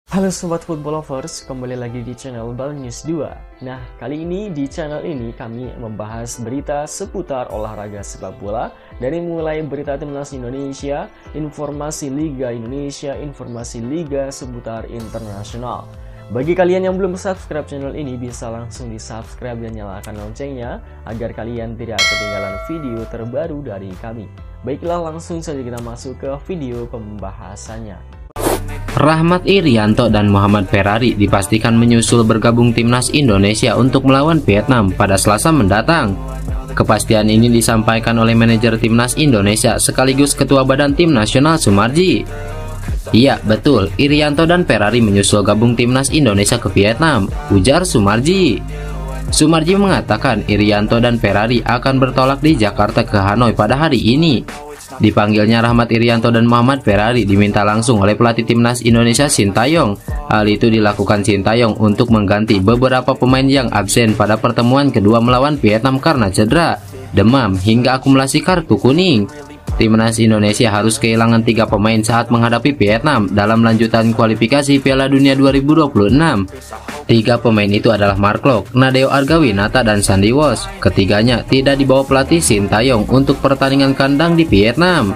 Halo Sobat Football Lovers, kembali lagi di channel Bal News 2. Nah, kali ini di channel ini kami membahas berita seputar olahraga sepak bola. Dari mulai berita timnas Indonesia, informasi Liga Indonesia, informasi Liga seputar internasional. Bagi kalian yang belum subscribe channel ini, bisa langsung di subscribe dan nyalakan loncengnya agar kalian tidak ketinggalan video terbaru dari kami. Baiklah, langsung saja kita masuk ke video pembahasannya. Rahmat Irianto dan Muhammad Ferrari dipastikan menyusul bergabung timnas Indonesia untuk melawan Vietnam pada Selasa mendatang. Kepastian ini disampaikan oleh manajer timnas Indonesia sekaligus ketua badan tim nasional Sumarji. Iya, betul, Irianto dan Ferrari menyusul gabung timnas Indonesia ke Vietnam, ujar Sumarji. Sumarji mengatakan Irianto dan Ferrari akan bertolak di Jakarta ke Hanoi pada hari ini. Dipanggilnya Rahmat Irianto dan Muhammad Ferrari diminta langsung oleh pelatih timnas Indonesia Sintayong. Hal itu dilakukan Sintayong untuk mengganti beberapa pemain yang absen pada pertemuan kedua melawan Vietnam karena cedera, demam, hingga akumulasi kartu kuning. Timnas Indonesia harus kehilangan 3 pemain saat menghadapi Vietnam dalam lanjutan kualifikasi Piala Dunia 2026. 3 pemain itu adalah Mark Locke, Nadeo Argawinata, dan Sandy Walsh. Ketiganya tidak dibawa pelatih Sintayong untuk pertandingan kandang di Vietnam.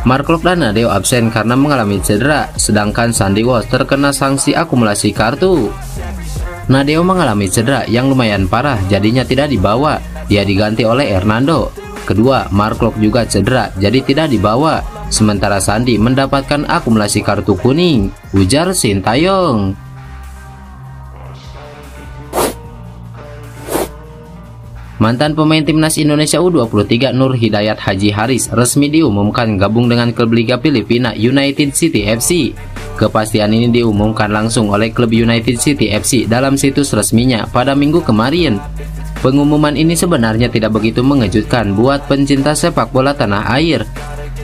Mark Locke dan Nadeo absen karena mengalami cedera, sedangkan Sandy Walsh terkena sanksi akumulasi kartu. Nadeo mengalami cedera yang lumayan parah, jadinya tidak dibawa. Dia diganti oleh Hernando. Kedua, Mark Locke juga cedera, jadi tidak dibawa. Sementara Sandy mendapatkan akumulasi kartu kuning, ujar Sintayong. Mantan pemain timnas Indonesia U23 Nur Hidayat Haji Haris resmi diumumkan gabung dengan klub Liga Filipina United City FC. Kepastian ini diumumkan langsung oleh klub United City FC dalam situs resminya pada Minggu kemarin. Pengumuman ini sebenarnya tidak begitu mengejutkan buat pencinta sepak bola tanah air.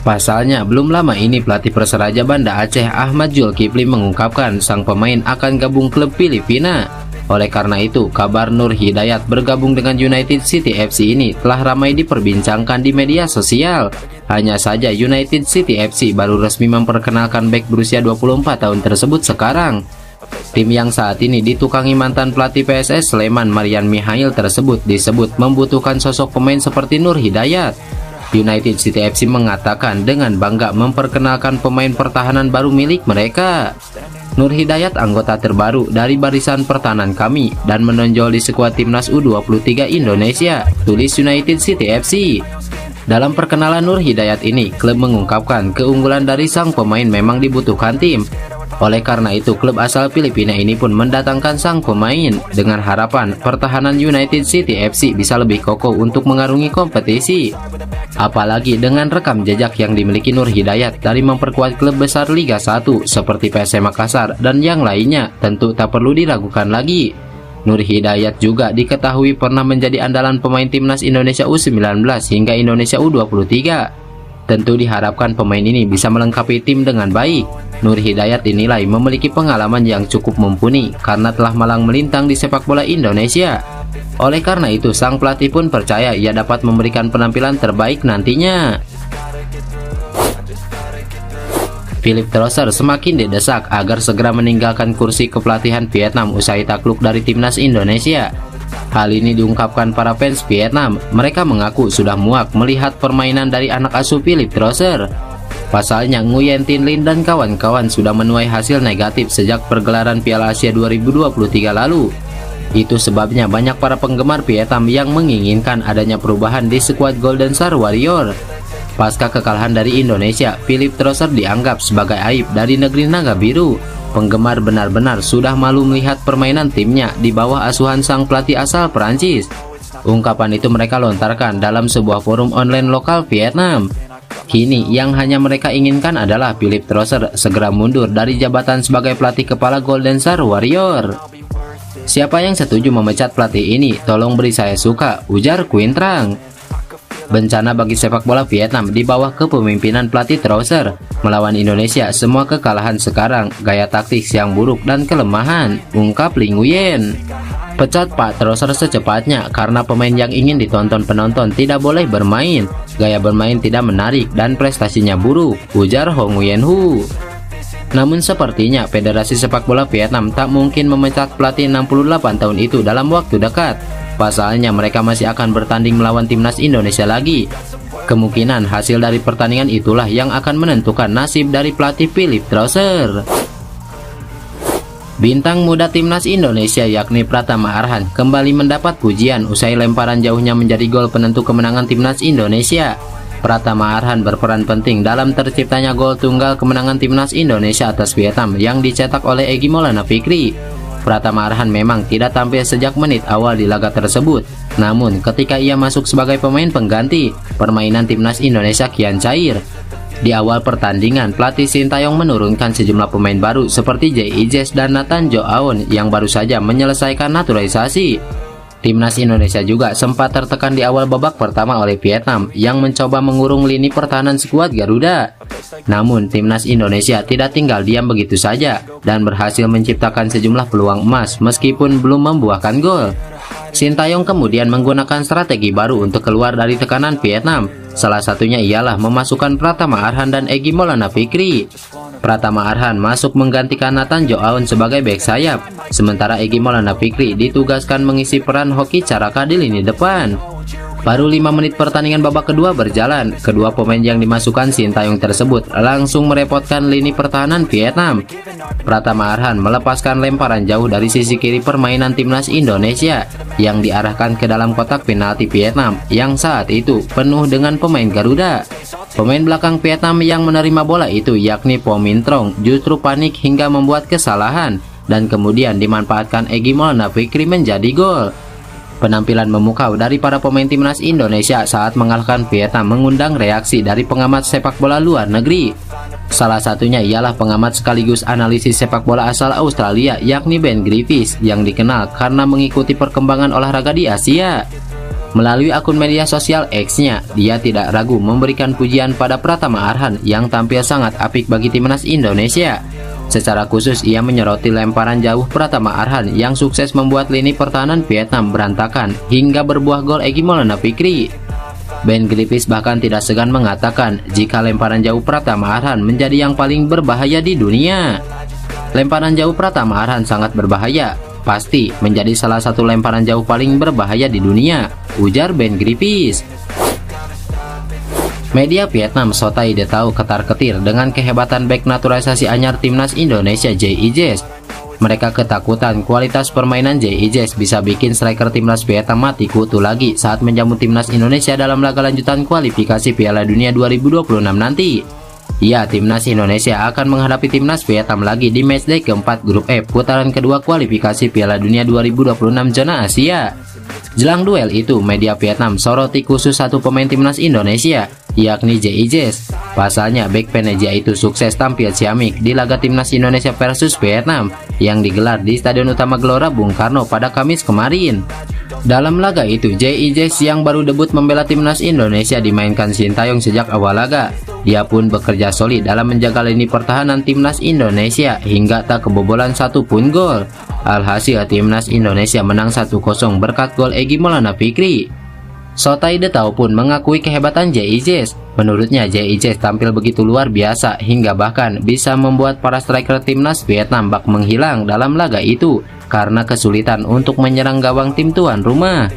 Pasalnya, belum lama ini pelatih Perseraja Banda Aceh Ahmad Zulkifli mengungkapkan sang pemain akan gabung klub Filipina. Oleh karena itu, kabar Nur Hidayat bergabung dengan United City FC ini telah ramai diperbincangkan di media sosial. Hanya saja United City FC baru resmi memperkenalkan bek berusia 24 tahun tersebut sekarang. Tim yang saat ini ditukangi mantan pelatih PSS Sleman Marian Mihail tersebut disebut membutuhkan sosok pemain seperti Nur Hidayat. United City FC mengatakan dengan bangga memperkenalkan pemain pertahanan baru milik mereka. Nur Hidayat anggota terbaru dari barisan pertahanan kami dan menonjol di skuad timnas U23 Indonesia, tulis United City FC. Dalam perkenalan Nur Hidayat ini, klub mengungkapkan keunggulan dari sang pemain memang dibutuhkan tim. Oleh karena itu, klub asal Filipina ini pun mendatangkan sang pemain dengan harapan pertahanan United City FC bisa lebih kokoh untuk mengarungi kompetisi. Apalagi dengan rekam jejak yang dimiliki Nur Hidayat dari memperkuat klub besar Liga 1 seperti PSM Makassar dan yang lainnya, tentu tak perlu diragukan lagi. Nur Hidayat juga diketahui pernah menjadi andalan pemain timnas Indonesia U19 hingga Indonesia U23. Tentu diharapkan pemain ini bisa melengkapi tim dengan baik. Nur Hidayat dinilai memiliki pengalaman yang cukup mumpuni karena telah malang melintang di sepak bola Indonesia. Oleh karena itu, sang pelatih pun percaya ia dapat memberikan penampilan terbaik nantinya. Philip Trosser semakin didesak agar segera meninggalkan kursi kepelatihan Vietnam usai takluk dari timnas Indonesia. Hal ini diungkapkan para fans Vietnam. Mereka mengaku sudah muak melihat permainan dari anak asuh Philip Trosser. Pasalnya, Nguyen Tin Lin dan kawan-kawan sudah menuai hasil negatif sejak pergelaran Piala Asia 2023 lalu. Itu sebabnya banyak para penggemar Vietnam yang menginginkan adanya perubahan di skuad Golden Star Warrior. Pasca kekalahan dari Indonesia, Philip Trosser dianggap sebagai aib dari negeri naga biru. Penggemar benar-benar sudah malu melihat permainan timnya di bawah asuhan sang pelatih asal Perancis. Ungkapan itu mereka lontarkan dalam sebuah forum online lokal Vietnam. Kini yang hanya mereka inginkan adalah Philip Trosser segera mundur dari jabatan sebagai pelatih kepala Golden Star Warrior. Siapa yang setuju memecat pelatih ini? Tolong beri saya suka, ujar Queen Trang. Bencana bagi sepak bola Vietnam di bawah kepemimpinan pelatih Trosser. Melawan Indonesia, semua kekalahan sekarang, gaya taktik yang buruk dan kelemahan, ungkap Ling Nguyen. Pecat Pak Trosser secepatnya karena pemain yang ingin ditonton penonton tidak boleh bermain. Gaya bermain tidak menarik dan prestasinya buruk, ujar Hong Nguyen Hu. Namun sepertinya Federasi Sepak Bola Vietnam tak mungkin memecat pelatih 68 tahun itu dalam waktu dekat. Pasalnya mereka masih akan bertanding melawan timnas Indonesia lagi. Kemungkinan hasil dari pertandingan itulah yang akan menentukan nasib dari pelatih Philipp Trauser. Bintang muda timnas Indonesia yakni Pratama Arhan kembali mendapat pujian usai lemparan jauhnya menjadi gol penentu kemenangan timnas Indonesia. Pratama Arhan berperan penting dalam terciptanya gol tunggal kemenangan timnas Indonesia atas Vietnam yang dicetak oleh Egy Maulana Fikri. Pratama Arhan memang tidak tampil sejak menit awal di laga tersebut. Namun ketika ia masuk sebagai pemain pengganti, permainan timnas Indonesia kian cair. Di awal pertandingan, pelatih Sintayong menurunkan sejumlah pemain baru seperti J.I. dan Nathan Jo Aon yang baru saja menyelesaikan naturalisasi. Timnas Indonesia juga sempat tertekan di awal babak pertama oleh Vietnam yang mencoba mengurung lini pertahanan skuad Garuda. Namun timnas Indonesia tidak tinggal diam begitu saja dan berhasil menciptakan sejumlah peluang emas meskipun belum membuahkan gol. Sintayong kemudian menggunakan strategi baru untuk keluar dari tekanan Vietnam. Salah satunya ialah memasukkan Pratama Arhan dan Egy Maulana Fikri. Pratama Arhan masuk menggantikan Nathan Jo Aon sebagai bek sayap, sementara Egy Maulana Fikri ditugaskan mengisi peran Hoki Caraka di lini depan. Baru 5 menit pertandingan babak kedua berjalan, kedua pemain yang dimasukkan Sintayong tersebut langsung merepotkan lini pertahanan Vietnam. Pratama Arhan melepaskan lemparan jauh dari sisi kiri permainan timnas Indonesia yang diarahkan ke dalam kotak penalti Vietnam yang saat itu penuh dengan pemain Garuda. Pemain belakang Vietnam yang menerima bola itu yakni Po Min Trong justru panik hingga membuat kesalahan dan kemudian dimanfaatkan Egy Maulana Fikri menjadi gol. Penampilan memukau dari para pemain timnas Indonesia saat mengalahkan Vietnam mengundang reaksi dari pengamat sepak bola luar negeri. Salah satunya ialah pengamat sekaligus analisis sepak bola asal Australia yakni Ben Griffiths yang dikenal karena mengikuti perkembangan olahraga di Asia. Melalui akun media sosial X-nya, dia tidak ragu memberikan pujian pada Pratama Arhan yang tampil sangat apik bagi timnas Indonesia. Secara khusus ia menyoroti lemparan jauh Pratama Arhan yang sukses membuat lini pertahanan Vietnam berantakan hingga berbuah gol Egy Maulana Fikri. Ben Griffiths bahkan tidak segan mengatakan jika lemparan jauh Pratama Arhan menjadi yang paling berbahaya di dunia. Lemparan jauh Pratama Arhan sangat berbahaya, pasti menjadi salah satu lemparan jauh paling berbahaya di dunia, ujar Ben Griffiths. Media Vietnam Sotai De Tau ketar-ketir dengan kehebatan bek naturalisasi anyar timnas Indonesia J.I. Mereka ketakutan kualitas permainan J.I. bisa bikin striker timnas Vietnam mati kutu lagi saat menjamu timnas Indonesia dalam laga lanjutan kualifikasi Piala Dunia 2026 nanti. Ya, timnas Indonesia akan menghadapi timnas Vietnam lagi di matchday keempat grup F putaran kedua kualifikasi Piala Dunia 2026 zona Asia. Jelang duel itu, media Vietnam soroti khusus satu pemain timnas Indonesia, yakni J.I. Pasalnya, bek Venezia itu sukses tampil ciamik di laga timnas Indonesia versus Vietnam yang digelar di Stadion Utama Gelora Bung Karno pada Kamis kemarin. Dalam laga itu, J.I. yang baru debut membela timnas Indonesia dimainkan Sintayong sejak awal laga. Dia pun bekerja solid dalam menjaga lini pertahanan timnas Indonesia hingga tak kebobolan satupun gol. Alhasil timnas Indonesia menang 1-0 berkat gol Egy Maulana Fikri. Sotai De Tau pun mengakui kehebatan J.I. Menurutnya J.I. tampil begitu luar biasa hingga bahkan bisa membuat para striker timnas Vietnam bak menghilang dalam laga itu karena kesulitan untuk menyerang gawang tim tuan rumah.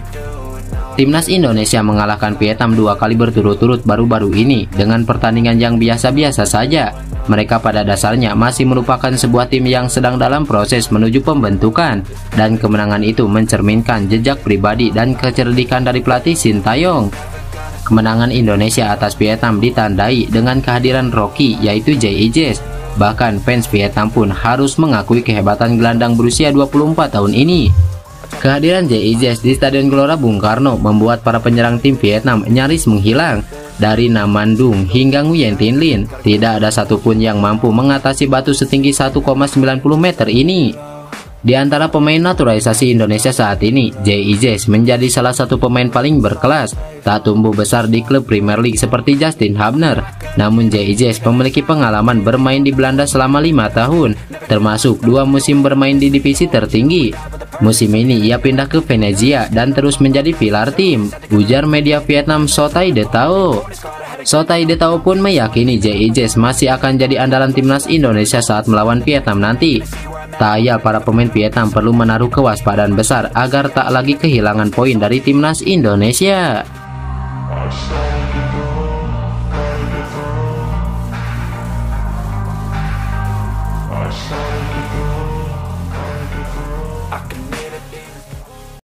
Timnas Indonesia mengalahkan Vietnam 2 kali berturut-turut baru-baru ini dengan pertandingan yang biasa-biasa saja. Mereka pada dasarnya masih merupakan sebuah tim yang sedang dalam proses menuju pembentukan, dan kemenangan itu mencerminkan jejak pribadi dan kecerdikan dari pelatih Sintayong. Kemenangan Indonesia atas Vietnam ditandai dengan kehadiran Rocky yaitu J.I. Bahkan fans Vietnam pun harus mengakui kehebatan gelandang berusia 24 tahun ini. Kehadiran J.I. di Stadion Gelora Bung Karno membuat para penyerang tim Vietnam nyaris menghilang. Dari Nam Mandung hingga Nguyen Tin Lin, tidak ada satupun yang mampu mengatasi batu setinggi 1,90 meter ini. Di antara pemain naturalisasi Indonesia saat ini, J.I. menjadi salah satu pemain paling berkelas. Tak tumbuh besar di klub Premier League seperti Justin Hubner, namun J.I. memiliki pengalaman bermain di Belanda selama 5 tahun, termasuk 2 musim bermain di divisi tertinggi. Musim ini ia pindah ke Venezia dan terus menjadi pilar tim, ujar media Vietnam Sotai De Tau. Sotaidetao pun meyakini JIJS masih akan jadi andalan timnas Indonesia saat melawan Vietnam nanti. Tak ayal para pemain Vietnam perlu menaruh kewaspadaan besar agar tak lagi kehilangan poin dari timnas Indonesia. I can